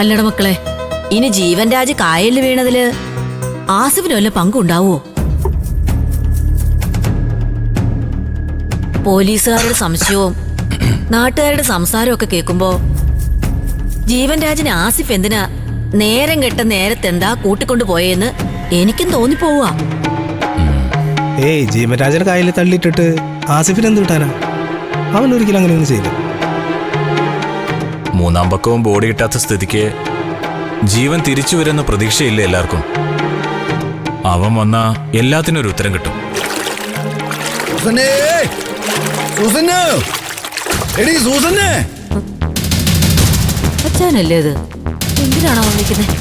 അല്ലട മക്കളെ, ഇനി ജീവൻ രാജ് കായലിൽ വീണതില് ആസിഫിന് വല്ല പങ്കുണ്ടാവോ? പോലീസുകാരുടെ സംശയവും നാട്ടുകാരുടെ സംസാരവും ഒക്കെ കേൾക്കുമ്പോ ജീവൻ രാജിന് ആസിഫ് എന്തിനാ നേരം കെട്ട നേരത്തെന്താ കൂട്ടിക്കൊണ്ടു പോയെന്ന് എനിക്കും തോന്നിപ്പോവാ. ഏയ് ജീവൻരാജനെ കായലിൽ തള്ളിയിട്ടിട്ട് ആസിഫിന് എന്ത് കിട്ടാനാ? അവൻ ഒരിക്കലും അങ്ങനെയൊന്നും ചെയ്യില്ല. മൂന്നാം പക്കവും ബോഡി കിട്ടാത്ത സ്ഥിതിക്ക് ജീവൻ തിരിച്ചു വരുന്ന പ്രതീക്ഷയില്ല എല്ലാവർക്കും. അവൻ വന്നാ എല്ലാത്തിനും ഒരു ഉത്തരം കിട്ടും. അച്ഛനല്ലേ ഇത്? എന്തിനാണോ വിളിക്കുന്നത്?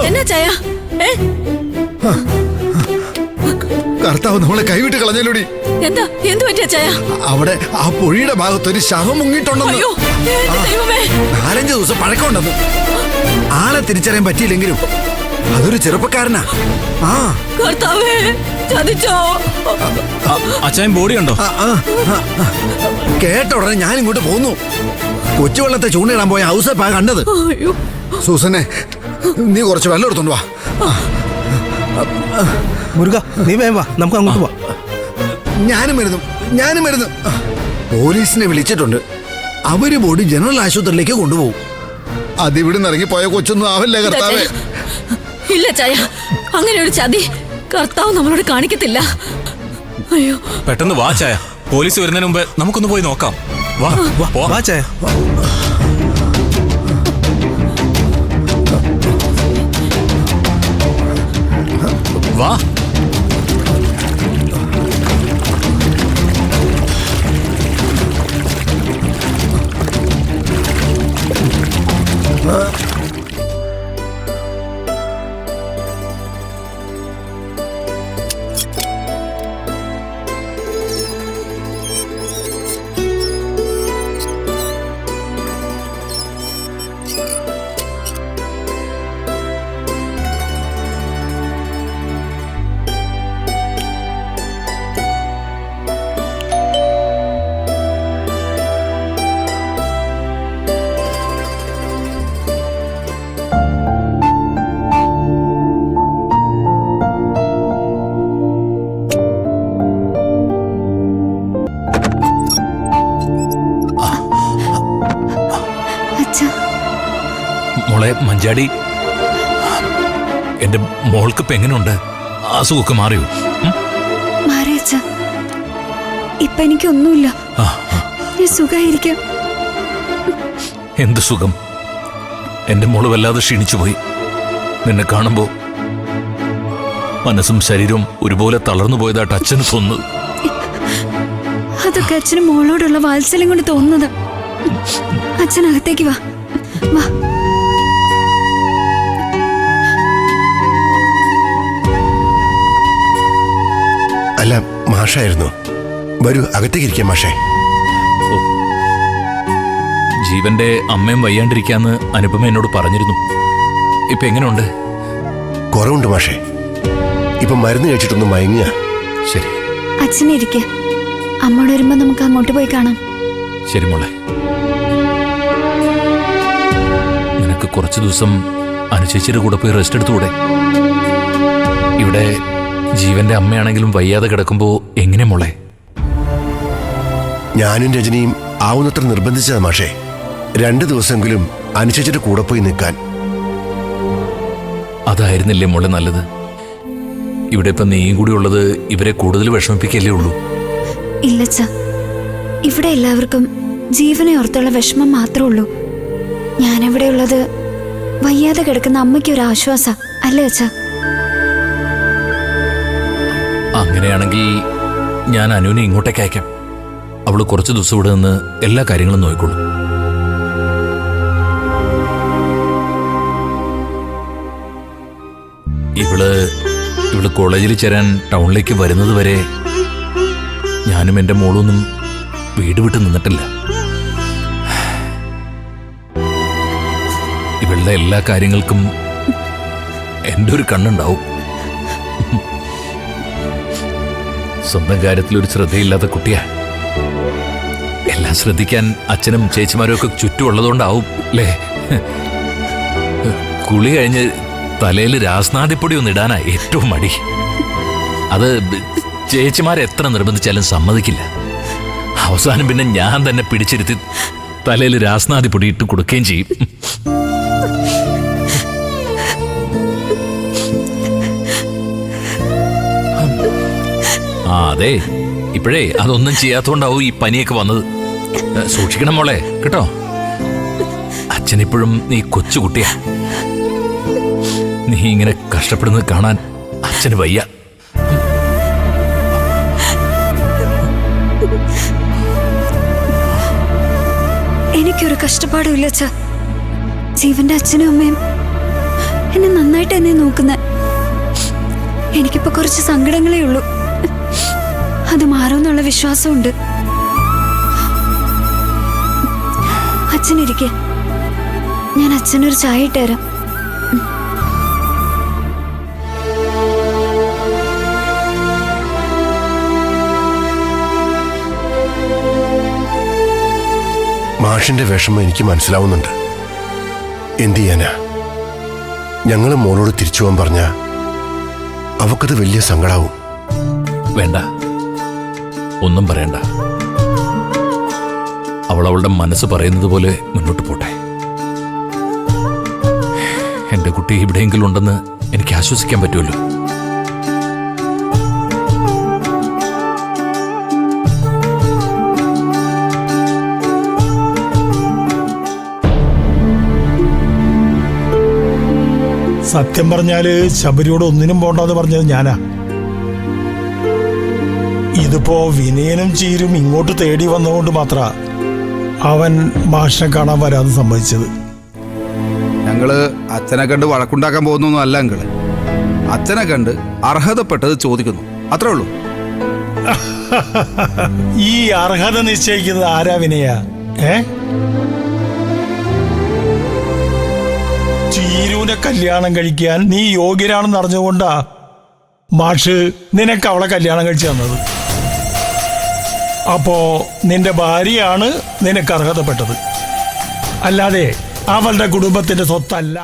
എന്നാ ചായ? കർത്താവ് നമ്മളെ കൈവിട്ട് കളഞ്ഞല്ലോടി. എന്താ എന്ത് പറ്റിയ ചായ? അവിടെ ആ പൊഴിയുടെ ഭാഗത്ത് ഒരു ശവം മുങ്ങിയിട്ടുണ്ടെന്ന്. 4-5 ദിവസം പഴക്കമുണ്ടെന്ന്. ആളെ തിരിച്ചറിയാൻ പറ്റിയില്ലെങ്കിലും അതൊരു ചെറുപ്പക്കാരനാ. ആ കർത്താവേ, ചതിച്ചോ? അച്ഛൻ ബോഡി ഉണ്ടോ? കേട്ട ഉടനെ ഞാൻ ഇങ്ങോട്ട് പോന്നു. കൊച്ചുവെള്ളത്തെ ചൂണ്ടിടാൻ പോയ ഔസപ്പാ കണ്ടത്. സൂസനെ, നീ കുറച്ച് വെള്ളം എടുത്തോണ്ട് വാ. മുരുക, നീ വേഗം വാ, നമുക്ക് അങ്ങോട്ട് പോവാം. ഞാനും വരുന്നു. പോലീസിനെ വിളിച്ചിട്ടുണ്ട്. അവര് ബോഡി ജനറൽ ആശുപത്രിയിലേക്ക് കൊണ്ടുപോകും. അതിവിടുന്ന് ഇറങ്ങിപ്പോയ കൊച്ചൊന്നും ആവില്ല കർത്താവേ. ഇല്ല ചായ, അങ്ങനെ ഒരു ചതി കർത്താവ് നമ്മളോട് കാണിക്കത്തില്ല. അയ്യോ, പെട്ടെന്ന് വാ ചായ. പോലീസ് വരുന്നതിന് മുമ്പ് നമുക്കൊന്ന് പോയി നോക്കാം. വാ വാ ചായ. വാ. മോളെ മഞ്ചാടി, എന്റെ മോൾക്ക് ഇപ്പൊ എങ്ങനെയുണ്ട്? അസുഖമൊക്കെ മാറിയോ? മാറിയച്ച, ഇപ്പൊ എനിക്കൊന്നുമില്ല. സുഖായിരിക്കാം. എന്ത് സുഖം? എന്റെ മോള് വല്ലാതെ ക്ഷീണിച്ചു പോയി. നിന്നെ കാണുമ്പോ മനസ്സും ശരീരവും ഒരുപോലെ തളർന്നു പോയതായിട്ട് അച്ഛന് തോന്നുന്നത്. അതൊക്കെ അച്ഛന് മോളോടുള്ള വാത്സല്യം കൊണ്ട് തോന്നുന്നത്. അച്ഛനകത്തേക്ക് വാ. വാ. അല്ല, മാഷായിരുന്നു. വരൂ, അകത്തേക്ക് ഇരിക്കാം മാഷേ. ജീവന്റെ അമ്മയും വയ്യാണ്ടിരിക്കാന്ന് അനുപമ എന്നോട് പറഞ്ഞിരുന്നു. ഇപ്പൊ എങ്ങനെയുണ്ട്? കുറവുണ്ട് മാഷേ. ഇപ്പൊ മരുന്ന് കഴിച്ചിട്ടൊന്ന് മയങ്ങുക. ശരി, അച്ഛനിരിക്കെ. അമ്മോട് വരുമ്പോ നമുക്ക് അങ്ങോട്ട് പോയി കാണാം. ശരി മോളെ. നിനക്ക് കുറച്ചു ദിവസം അനുചേച്ചിയുടെ കൂടെ പോയി റെസ്റ്റ് എടുത്തുകൂടെ? ഇവിടെ ജീവന്റെ അമ്മയാണെങ്കിലും വയ്യാതെ കിടക്കുമ്പോ എങ്ങനെ മോളെ? ഞാനും രജനിയും ആവുന്നത്ര നിർബന്ധിച്ചതാ മാഷേ. 2 ദിവസമെങ്കിലും അനുചേച്ചിയുടെ കൂടെ പോയി നിൽക്കാൻ. അതായിരുന്നില്ലേ മോളെ നല്ലത്? ഇവിടെ ഇപ്പൊ നീയും കൂടി ഉള്ളത് ഇവരെ കൂടുതൽ വിഷമിപ്പിക്കല്ലേ ഉള്ളൂ. ഇല്ലച്ച, ഇവിടെ എല്ലാവർക്കും ജീവനെ ഓർത്തുള്ള വിഷമം മാത്രമേ ഉള്ളൂ. ഞാനെവിടെ ഉള്ളത് വയ്യാതെ കിടക്കുന്ന അമ്മയ്ക്ക് ഒരു ആശ്വാസ അല്ലേ അച്ഛ? അങ്ങനെയാണെങ്കിൽ ഞാൻ അനുവിനെ ഇങ്ങോട്ടേക്ക് അയക്കാം. അവള് കുറച്ചു ദിവസം ഇവിടെ നിന്ന് എല്ലാ കാര്യങ്ങളും നോക്കിക്കോളും. ഇവള് കോളേജിൽ ചേരാൻ ടൗണിലേക്ക് വരുന്നത് വരെ ഞാനും എൻ്റെ മോളൊന്നും വീട് വിട്ട് നിന്നിട്ടില്ല. ഇവളുടെ എല്ലാ കാര്യങ്ങൾക്കും എൻ്റെ ഒരു കണ്ണുണ്ടാവും. സ്വന്തം കാര്യത്തിൽ ഒരു ശ്രദ്ധയില്ലാത്ത കുട്ടിയാ. എല്ലാം ശ്രദ്ധിക്കാൻ അച്ഛനും ചേച്ചിമാരും ഒക്കെ ചുറ്റും ഉള്ളതുകൊണ്ടാവും അല്ലേ? കുളി കഴിഞ്ഞ് തലയിൽ രാസ്നാദിപ്പൊടി ഒന്ന് ഇടാനാ ഏറ്റവും മടി. അത് ചേച്ചിമാരെ എത്ര നിർബന്ധിച്ചാലും സമ്മതിക്കില്ല. അവസാനം പിന്നെ ഞാൻ തന്നെ പിടിച്ചിരുത്തി തലയിൽ രാസ്നാദിപ്പൊടി ഇട്ട് കൊടുക്കുകയും ചെയ്യും. അതെ, ഇപ്പോഴേ അതൊന്നും ചെയ്യാത്തോണ്ടാവും ഈ പനിയൊക്കെ വന്നത്. സൂക്ഷിക്കണം മോളെ കേട്ടോ. അച്ഛനിപ്പോഴും നീ കൊച്ചുകുട്ടിയാ. നീ ഇങ്ങനെ കഷ്ടപ്പെടുന്നത് കാണാൻ അച്ഛന് വയ്യ. എനിക്കൊരു കഷ്ടപ്പാടുമില്ല അച്ഛാ. ജീവന്റെ അച്ഛനും അമ്മയും എന്നെ നന്നായിട്ട് എന്നെ നോക്കുന്ന. എനിക്കിപ്പോ കുറച്ച് സങ്കടങ്ങളേ ഉള്ളൂ. അത് മാറുമെന്നുള്ള വിശ്വാസമുണ്ട്. അച്ഛനിരിക്കെ, ഞാൻ അച്ഛനൊരു ചായ ഇട്ടുതരാം. മാഷിന്റെ വിഷമം എനിക്ക് മനസ്സിലാവുന്നുണ്ട്. എന്ത് ചെയ്യാനാ? ഞങ്ങൾ മോളോട് തിരിച്ചു പോകാൻ പറഞ്ഞ അവക്കത് വലിയ സങ്കടാവും. വേണ്ട, ഒന്നും പറയണ്ട. അവളുടെ മനസ്സ് പറയുന്നത് പോലെ മുന്നോട്ട് പോട്ടെ. എന്റെ കുട്ടി എവിടെയെങ്കിലും ഉണ്ടെന്ന് എനിക്ക് ആശ്വസിക്കാൻ പറ്റുമല്ലോ. സത്യം പറഞ്ഞാല് ശബരിയോട് ഒന്നിനും പോണ്ടെന്ന് പറഞ്ഞത് ഞാനാ. ഇതിപ്പോ വിനയനും ചീരും ഇങ്ങോട്ട് തേടി വന്നതുകൊണ്ട് മാത്ര അവൻ മാഷിനെ കാണാൻ വരാതെ സമ്മതിച്ചത്. ഞങ്ങള് അച്ഛനെ കണ്ട് വഴക്കുണ്ടാക്കാൻ പോകുന്നൊന്നും അല്ല അങ്കിള്. അച്ഛനെ കണ്ട് അർഹതപ്പെട്ടത് ചോദിക്കുന്നു, അത്രേ ഉള്ളൂ. ഈ അർഹത നിശ്ചയിക്കുന്നത് ആരാ വിനയ? ചീരുവിനെ കല്യാണം കഴിക്കാൻ നീ യോഗ്യനാണെന്ന് അറിഞ്ഞുകൊണ്ടാ മാഷ് നിനക്ക് അവളെ കല്യാണം കഴിച്ചു തന്നത്. അപ്പോ നിന്റെ ഭാര്യയാണ് നിനക്ക് അർഹതപ്പെട്ടത്, അല്ലാതെ അവളുടെ കുടുംബത്തിന്റെ സ്വത്തല്ല.